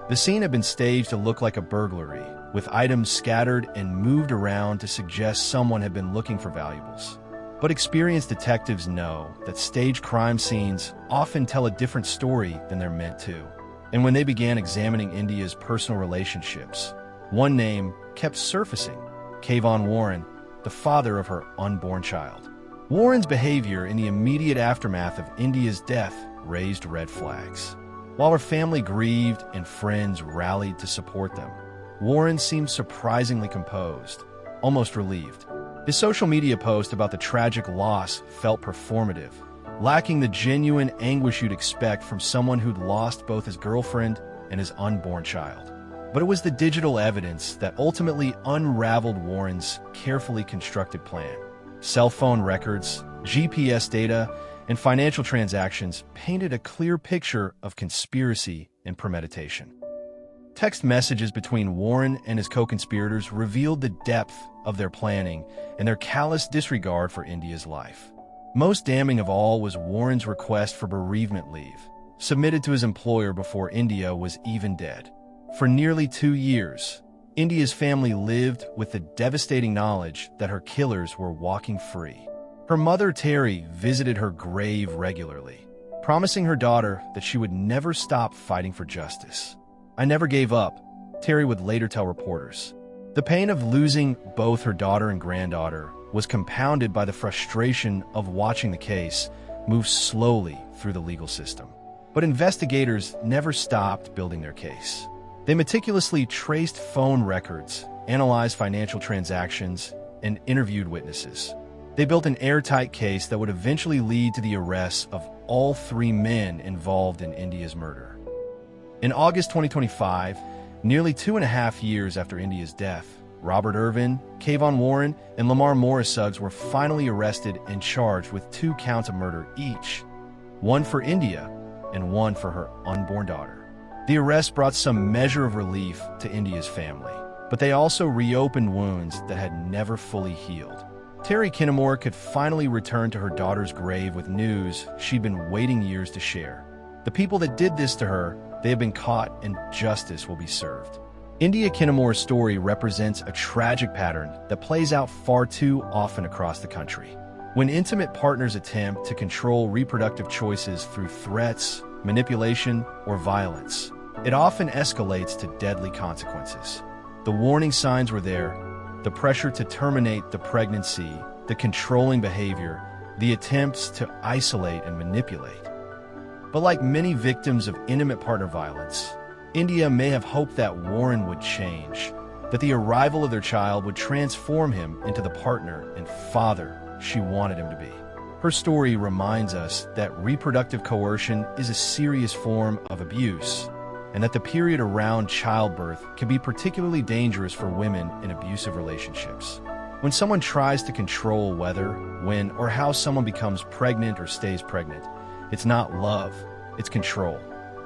The scene had been staged to look like a burglary, with items scattered and moved around to suggest someone had been looking for valuables. But experienced detectives know that staged crime scenes often tell a different story than they're meant to. And when they began examining India's personal relationships, one name kept surfacing: Kayvon Warren, the father of her unborn child. Warren's behavior in the immediate aftermath of India's death raised red flags. While her family grieved and friends rallied to support them, Warren seemed surprisingly composed, almost relieved. His social media post about the tragic loss felt performative, lacking the genuine anguish you'd expect from someone who'd lost both his girlfriend and his unborn child. But it was the digital evidence that ultimately unraveled Warren's carefully constructed plan. Cell phone records, GPS data, and financial transactions painted a clear picture of conspiracy and premeditation. Text messages between Warren and his co-conspirators revealed the depth of their planning and their callous disregard for India's life. Most damning of all was Warren's request for bereavement leave, submitted to his employer before India was even dead. For nearly 2 years, India's family lived with the devastating knowledge that her killers were walking free. Her mother, Terry, visited her grave regularly, promising her daughter that she would never stop fighting for justice. "I never gave up," Terry would later tell reporters. The pain of losing both her daughter and granddaughter was compounded by the frustration of watching the case move slowly through the legal system. But investigators never stopped building their case. They meticulously traced phone records, analyzed financial transactions, and interviewed witnesses. They built an airtight case that would eventually lead to the arrests of all 3 men involved in India's murder. In August 2025, nearly 2.5 years after India's death, Robert Irvin, Kayvon Warren, and Lamar Morris Suggs were finally arrested and charged with 2 counts of murder each, one for India and one for her unborn daughter. The arrest brought some measure of relief to India's family, but they also reopened wounds that had never fully healed. Terry Kinnemore could finally return to her daughter's grave with news she'd been waiting years to share. The people that did this to her, they have been caught and justice will be served. India Kinnemore's story represents a tragic pattern that plays out far too often across the country. When intimate partners attempt to control reproductive choices through threats, manipulation, or violence, it often escalates to deadly consequences. The warning signs were there: the pressure to terminate the pregnancy, the controlling behavior, the attempts to isolate and manipulate. But like many victims of intimate partner violence, India may have hoped that Warren would change, that the arrival of their child would transform him into the partner and father she wanted him to be. Her story reminds us that reproductive coercion is a serious form of abuse, and that the period around childbirth can be particularly dangerous for women in abusive relationships. When someone tries to control whether, when, or how someone becomes pregnant or stays pregnant, it's not love, it's control.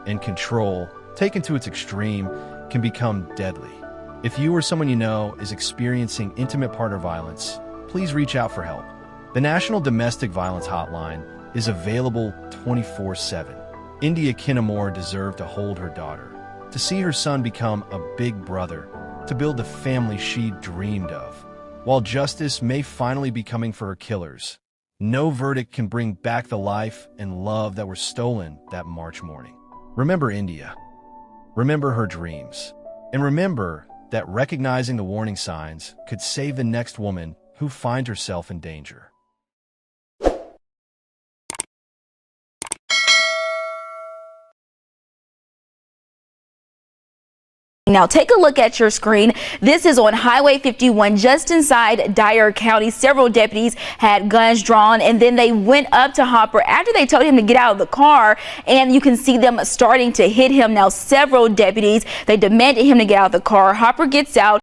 And control, taken to its extreme, can become deadly. If you or someone you know is experiencing intimate partner violence, please reach out for help. The National Domestic Violence Hotline is available 24/7. India Kinnemore deserved to hold her daughter, to see her son become a big brother, to build the family she dreamed of. While justice may finally be coming for her killers, no verdict can bring back the life and love that were stolen that March morning. Remember India. Remember her dreams. And remember that recognizing the warning signs could save the next woman who finds herself in danger. Now take a look at your screen. This is on Highway 51 just inside Dyer County. Several deputies had guns drawn, and then they went up to Hopper after they told him to get out of the car, and you can see them starting to hit him. Now several deputies, they demanded him to get out of the car. Hopper gets out.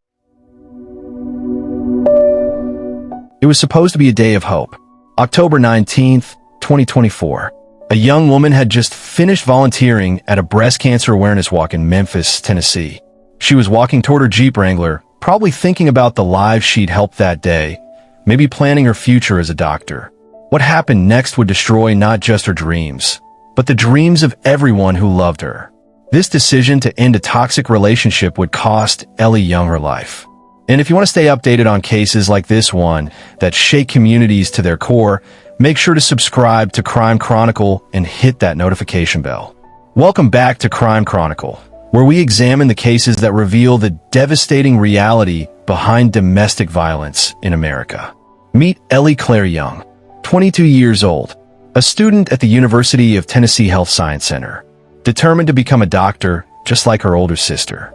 It was supposed to be a day of hope. October 19th, 2024. A young woman had just finished volunteering at a breast cancer awareness walk in Memphis, Tennessee. She was walking toward her Jeep Wrangler, probably thinking about the lives she'd helped that day, maybe planning her future as a doctor. What happened next would destroy not just her dreams, but the dreams of everyone who loved her. This decision to end a toxic relationship would cost Ellie Young her life. And if you want to stay updated on cases like this one that shake communities to their core, make sure to subscribe to Crime Chronicle and hit that notification bell. Welcome back to Crime Chronicle, where we examine the cases that reveal the devastating reality behind domestic violence in America. Meet Ellie Claire Young, 22 years old, a student at the University of Tennessee Health Science Center, determined to become a doctor just like her older sister.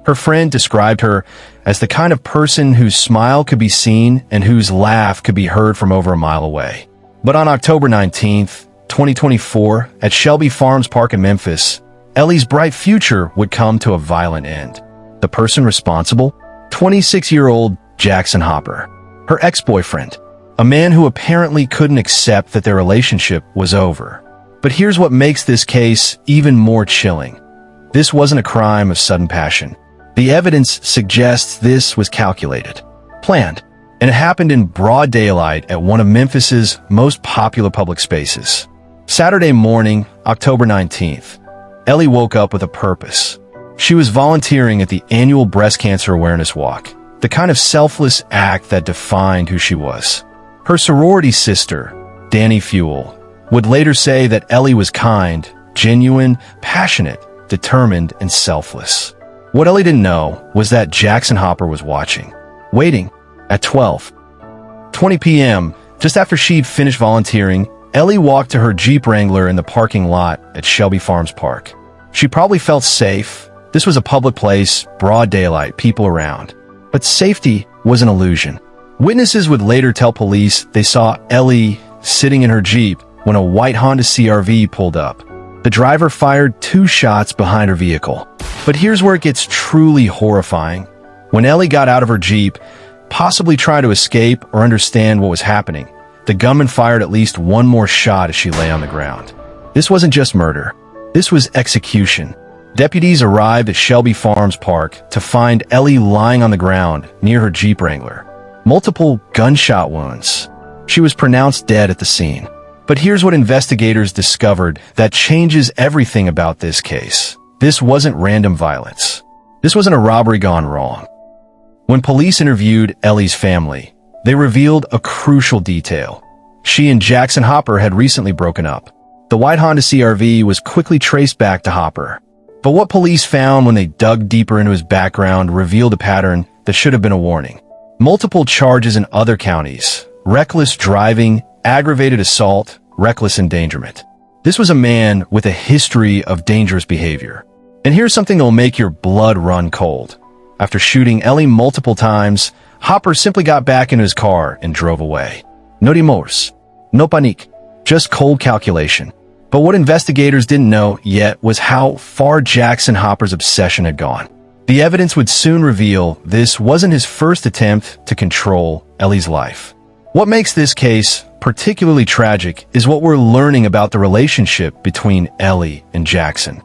Her friend described her as the kind of person whose smile could be seen and whose laugh could be heard from over a mile away. But on October 19th, 2024, at Shelby Farms Park in Memphis, Ellie's bright future would come to a violent end. The person responsible? 26-year-old Jackson Hopper, her ex-boyfriend. a man who apparently couldn't accept that their relationship was over. But here's what makes this case even more chilling. This wasn't a crime of sudden passion. The evidence suggests this was calculated, planned, and it happened in broad daylight at one of Memphis's most popular public spaces. Saturday morning, October 19th, Ellie woke up with a purpose. She was volunteering at the annual Breast Cancer Awareness Walk, the kind of selfless act that defined who she was. Her sorority sister, Danny Fuel, would later say that Ellie was kind, genuine, passionate, determined, and selfless. What Ellie didn't know was that Jackson Hopper was watching, waiting. At 12:20 p.m., just after she'd finished volunteering, Ellie walked to her Jeep Wrangler in the parking lot at Shelby Farms Park. She probably felt safe. This was a public place, broad daylight, people around. But safety was an illusion. Witnesses would later tell police they saw Ellie sitting in her Jeep when a white Honda CR-V pulled up. The driver fired 2 shots behind her vehicle. But here's where it gets truly horrifying. When Ellie got out of her Jeep, possibly trying to escape or understand what was happening, the gunman fired at least one more shot as she lay on the ground. This wasn't just murder. This was execution. Deputies arrived at Shelby Farms Park to find Ellie lying on the ground near her Jeep Wrangler. Multiple gunshot wounds. She was pronounced dead at the scene. But here's what investigators discovered that changes everything about this case. This wasn't random violence. This wasn't a robbery gone wrong. When police interviewed Ellie's family, they revealed a crucial detail. She and Jackson Hopper had recently broken up. The white Honda CR-V was quickly traced back to Hopper. But what police found when they dug deeper into his background revealed a pattern that should have been a warning. Multiple charges in other counties: reckless driving, aggravated assault, reckless endangerment. This was a man with a history of dangerous behavior. And here's something that'll make your blood run cold. After shooting Ellie multiple times, Hopper simply got back into his car and drove away. No remorse, no panique, just cold calculation. But what investigators didn't know yet was how far Jackson Hopper's obsession had gone. The evidence would soon reveal this wasn't his first attempt to control Ellie's life. What makes this case particularly tragic is what we're learning about the relationship between Ellie and Jackson.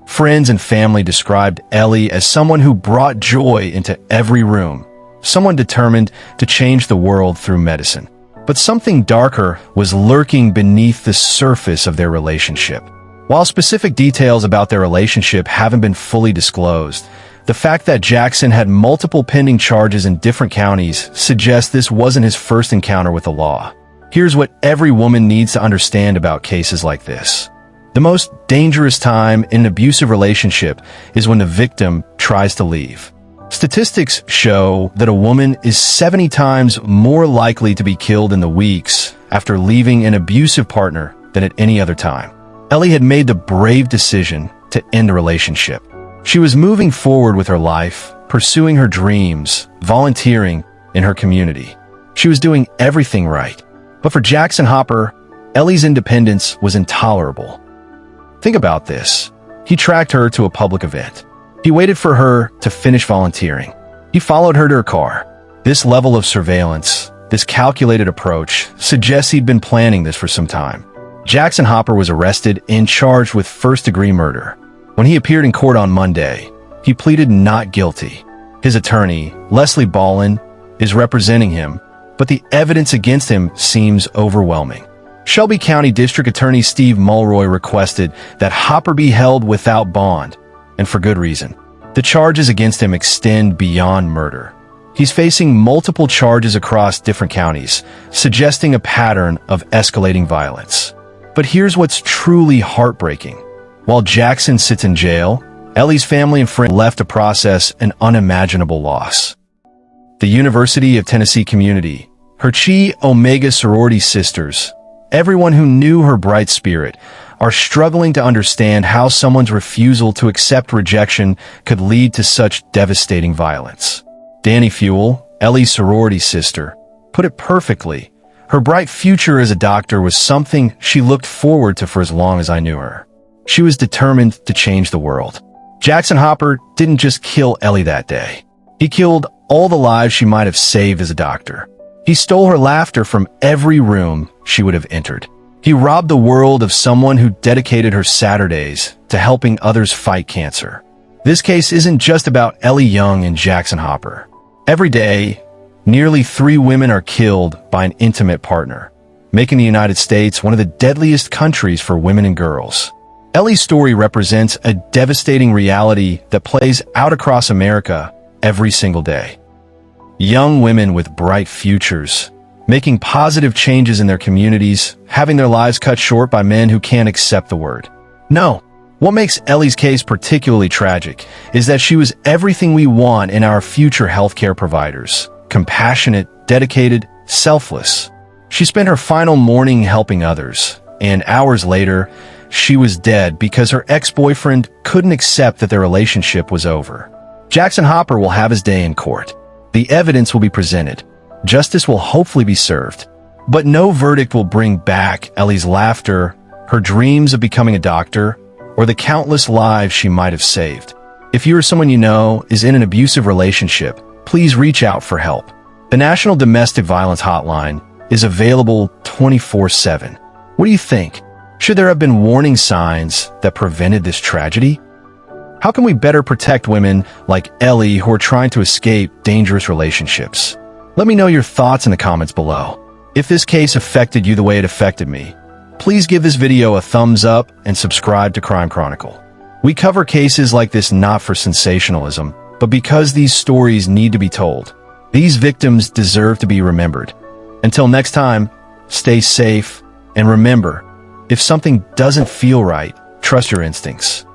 Friends and family described Ellie as someone who brought joy into every room, someone determined to change the world through medicine. But something darker was lurking beneath the surface of their relationship. While specific details about their relationship haven't been fully disclosed, the fact that Jackson had multiple pending charges in different counties suggests this wasn't his first encounter with the law. Here's what every woman needs to understand about cases like this. The most dangerous time in an abusive relationship is when the victim tries to leave. Statistics show that a woman is 70 times more likely to be killed in the weeks after leaving an abusive partner than at any other time. Ellie had made the brave decision to end the relationship. She was moving forward with her life, pursuing her dreams, volunteering in her community. She was doing everything right. But for Jackson Hopper, Ellie's independence was intolerable. Think about this. He tracked her to a public event. He waited for her to finish volunteering. He followed her to her car. This level of surveillance, this calculated approach, suggests he'd been planning this for some time. Jackson Hopper was arrested and charged with first-degree murder. When he appeared in court on Monday, he pleaded not guilty. His attorney, Leslie Ballin, is representing him, but the evidence against him seems overwhelming. Shelby County District Attorney Steve Mulroy requested that Hopper be held without bond, and for good reason. The charges against him extend beyond murder. He's facing multiple charges across different counties, suggesting a pattern of escalating violence. But here's what's truly heartbreaking. While Jackson sits in jail, Ellie's family and friends left to process an unimaginable loss. The University of Tennessee community, her Chi Omega sorority sisters, everyone who knew her bright spirit, are struggling to understand how someone's refusal to accept rejection could lead to such devastating violence. Danny Fuel, Ellie's sorority sister, put it perfectly. Her bright future as a doctor was something she looked forward to for as long as I knew her. She was determined to change the world. Jackson Hopper didn't just kill Ellie that day. He killed all the lives she might have saved as a doctor. He stole her laughter from every room she would have entered. He robbed the world of someone who dedicated her Saturdays to helping others fight cancer. This case isn't just about Ellie Young and Jackson Hopper. Every day, nearly 3 women are killed by an intimate partner, making the United States one of the deadliest countries for women and girls. Ellie's story represents a devastating reality that plays out across America every single day. Young women with bright futures, making positive changes in their communities, having their lives cut short by men who can't accept the word no. What makes Ellie's case particularly tragic is that she was everything we want in our future healthcare providers: compassionate, dedicated, selfless. She spent her final morning helping others, and hours later, she was dead because her ex-boyfriend couldn't accept that their relationship was over. Jackson Hopper will have his day in court. The evidence will be presented. Justice will hopefully be served. But no verdict will bring back Ellie's laughter, her dreams of becoming a doctor, or the countless lives she might have saved. If you or someone you know is in an abusive relationship, please reach out for help. The National Domestic Violence Hotline is available 24/7. What do you think? Should there have been warning signs that prevented this tragedy? How can we better protect women like Ellie who are trying to escape dangerous relationships? Let me know your thoughts in the comments below. If this case affected you the way it affected me, please give this video a thumbs up and subscribe to Crime Chronicle. We cover cases like this not for sensationalism, but because these stories need to be told. These victims deserve to be remembered. Until next time, stay safe, and remember, if something doesn't feel right, trust your instincts.